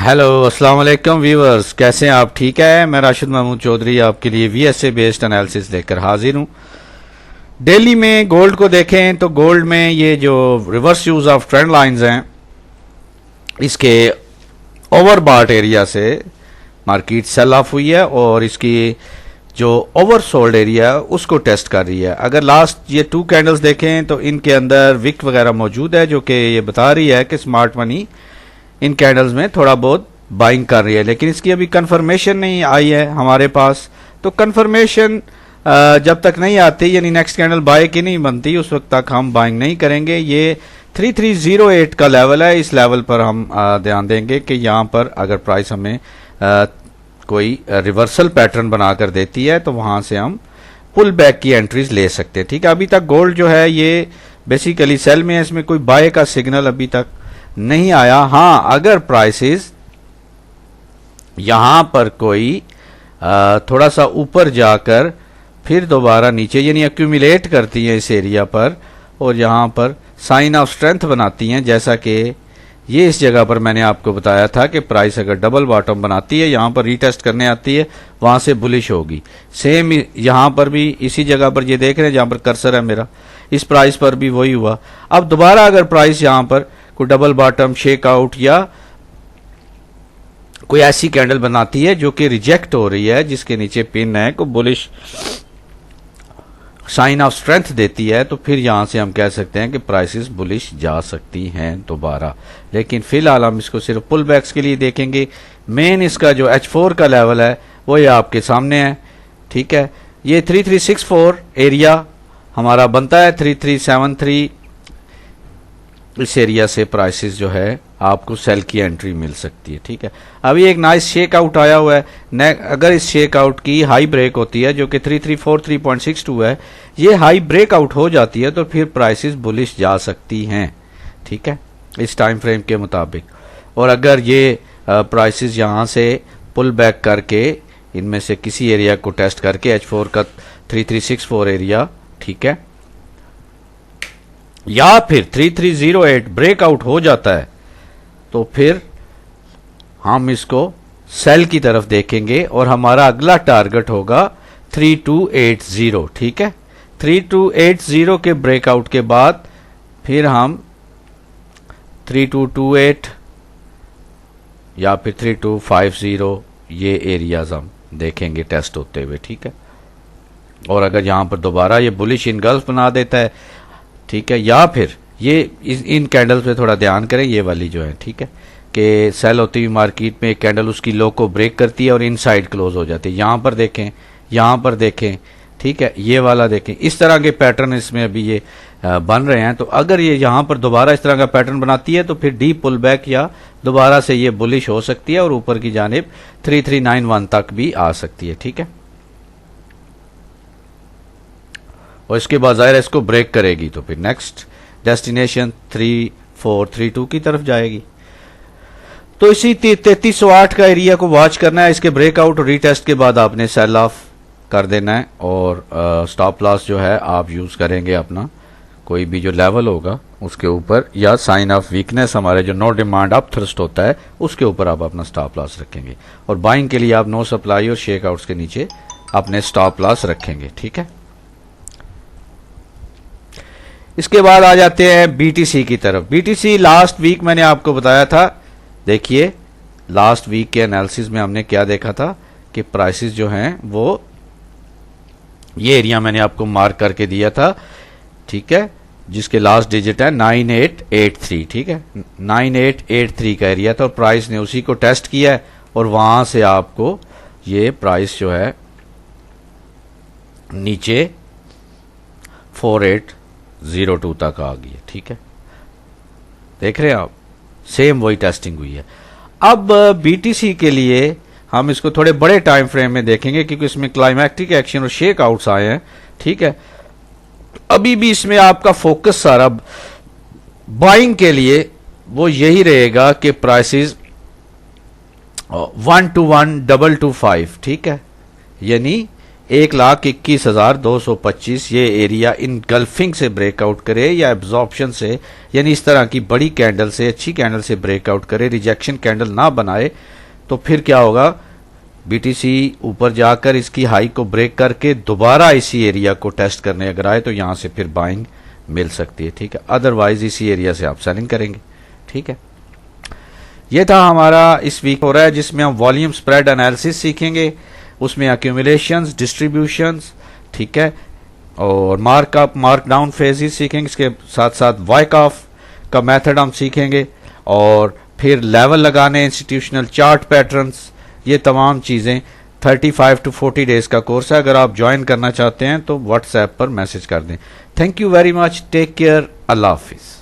Hello अस्सलाम वालेकुम viewers, कैसे हैं आप? ठीक है, मैं राशिद महमूद चौधरी आपके लिए वीएसए बेस्ड एनालिसिस लेकर हाजिर हूं। डेली में गोल्ड को देखें तो गोल्ड में ये जो reverse use of trend lines हैं, इसके ओवरबॉट एरिया से मार्केट सेल ऑफ हुई है और इसकी जो ओवरसोल्ड एरिया है उसको टेस्ट कर रही है। अगर लास्ट ये 2 कैंडल्स देखें तो इनके अंदर विक वगैरह मौजूद है, जो कि ये बता रही है कि स्मार्ट मनी इन कैंडल्स में थोड़ा बहुत बाइंग कर रही है, लेकिन इसकी अभी कंफर्मेशन नहीं आई है हमारे पास। तो कंफर्मेशन जब तक नहीं आती, यानी नेक्स्ट कैंडल बाय की नहीं बनती, उस वक्त तक हम बाइंग नहीं करेंगे। ये 3308 का लेवल है, इस लेवल पर हम ध्यान देंगे कि यहाँ पर अगर प्राइस हमें कोई रिवर्सल पैटर्न बनाकर देती है तो वहां से हम पुल बैक की एंट्रीज ले सकते हैं। ठीक है, अभी तक गोल्ड जो है ये बेसिकली सेल में है, इसमें कोई बाय का सिग्नल अभी तक नहीं आया। हाँ, अगर प्राइसेस यहां पर कोई थोड़ा सा ऊपर जाकर फिर दोबारा नीचे यानी एक्यूमुलेट करती हैं इस एरिया पर और यहां पर साइन ऑफ स्ट्रेंथ बनाती हैं, जैसा कि ये इस जगह पर मैंने आपको बताया था कि प्राइस अगर डबल बॉटम बनाती है, यहां पर रीटेस्ट करने आती है, वहां से बुलिश होगी। सेम यहां पर भी इसी जगह पर ये देख रहे हैं जहां पर कर्सर है मेरा, इस प्राइस पर भी वही हुआ। अब दोबारा अगर प्राइस यहां पर कोई डबल बॉटम शेकआउट या कोई ऐसी कैंडल बनाती है जो कि रिजेक्ट हो रही है, जिसके नीचे पिन है, को बुलिश साइन ऑफ स्ट्रेंथ देती है, तो फिर यहां से हम कह सकते हैं कि प्राइसेस बुलिश जा सकती हैं दोबारा। लेकिन फिलहाल हम इसको सिर्फ पुल बैक्स के लिए देखेंगे। मेन इसका जो H4 का लेवल है वो ये आपके सामने है। ठीक है, ये 3364 एरिया हमारा बनता है, 3373 इस एरिया से प्राइसेस जो है आपको सेल की एंट्री मिल सकती है। ठीक है, अभी एक नाइस शेक आउट आया हुआ है। अगर इस शेक आउट की हाई ब्रेक होती है जो कि 3343.62 है, ये हाई ब्रेक आउट हो जाती है तो फिर प्राइसेस बुलिश जा सकती हैं। ठीक है, इस टाइम फ्रेम के मुताबिक। और अगर ये प्राइसेस यहां से पुल बैक करके इनमें से किसी एरिया को टेस्ट करके H4 का 3364 एरिया, ठीक है, या फिर 3308 ब्रेकआउट हो जाता है तो फिर हम इसको सेल की तरफ देखेंगे और हमारा अगला टारगेट होगा 3280। ठीक है, 3280 के ब्रेकआउट के बाद फिर हम 3228 या फिर 3250 ये एरियाज हम देखेंगे टेस्ट होते हुए। ठीक है, और अगर यहां पर दोबारा ये बुलिश इनगल्फ बना देता है, ठीक है, या फिर ये इन कैंडल्स पे थोड़ा ध्यान करें, ये वाली जो है, ठीक है, कि सेल होती हुई मार्केट में एक कैंडल उसकी लो को ब्रेक करती है और इनसाइड क्लोज हो जाती है। यहां पर देखें, यहां पर देखें, ठीक है, ये वाला देखें, इस तरह के पैटर्न इसमें अभी ये बन रहे हैं। तो अगर ये यहां पर दोबारा इस तरह का पैटर्न बनाती है तो फिर डीप पुल बैक या दोबारा से ये बुलिश हो सकती है और ऊपर की जानिब 3391 तक भी आ सकती है। ठीक है, और इसके बाद जाहिर है इसको ब्रेक करेगी तो फिर नेक्स्ट डेस्टिनेशन 3432 की तरफ जाएगी। तो इसी 3308 का एरिया को वॉच करना है। इसके ब्रेकआउट और रीटेस्ट के बाद आपने सेल ऑफ कर देना है और स्टॉप लॉस जो है आप यूज करेंगे अपना कोई भी जो लेवल होगा उसके ऊपर, या साइन ऑफ वीकनेस हमारे जो नो डिमांड अप थ्रस्ट होता है उसके ऊपर आप अपना स्टॉप लॉस रखेंगे। और बाइंग के लिए आप नो सप्लाई और शेक आउट्स के नीचे अपने स्टॉप लॉस रखेंगे। ठीक है, इसके बाद आ जाते हैं बीटीसी की तरफ। बीटीसी लास्ट वीक मैंने आपको बताया था, देखिए लास्ट वीक के एनालिसिस में हमने क्या देखा था कि प्राइसेस जो हैं वो ये एरिया मैंने आपको मार्क करके दिया था, ठीक है, जिसके लास्ट डिजिट है 9883। ठीक है, 9883 का एरिया था और प्राइस ने उसी को टेस्ट किया है और वहां से आपको ये प्राइस जो है नीचे 4802 तक आ गई है। ठीक है, देख रहे हैं आप, सेम वही टेस्टिंग हुई है। अब बीटीसी के लिए हम इसको थोड़े बड़े टाइम फ्रेम में देखेंगे क्योंकि इसमें क्लाइमैक्टिक एक्शन और शेक आउट्स आए हैं। ठीक है, अभी भी इसमें आपका फोकस सारा बाइंग के लिए वो यही रहेगा कि प्राइसेस 1 to 1 225, ठीक है, यानी 1,21,225 ये एरिया इनगल्फिंग से ब्रेकआउट करे या एब्जॉर्प्शन से, यानी इस तरह की बड़ी कैंडल से, अच्छी कैंडल से ब्रेकआउट करे, रिजेक्शन कैंडल ना बनाए, तो फिर क्या होगा, बीटीसी ऊपर जाकर इसकी हाई को ब्रेक करके दोबारा इसी एरिया को टेस्ट करने अगर आए तो यहां से फिर बाइंग मिल सकती है, ठीक है। अदरवाइज इसी एरिया से आप सेलिंग करेंगे, ठीक है। ये था हमारा इस वीक हो रहा है, जिसमें हम वॉल्यूम स्प्रेड एनालिसिस सीखेंगे, उसमें एक्यूमुलेशंस, डिस्ट्रीब्यूशंस, ठीक है, और मार्कअप, मार्क डाउन फेजेस सीखेंगे। इसके साथ साथ वाइक ऑफ का मेथड हम सीखेंगे, और फिर लेवल लगाने, इंस्टीट्यूशनल चार्ट पैटर्न्स, ये तमाम चीज़ें 35 to 40 डेज का कोर्स है। अगर आप ज्वाइन करना चाहते हैं तो व्हाट्सएप पर मैसेज कर दें। Thank you very much, take care, अल्लाह हाफिज़।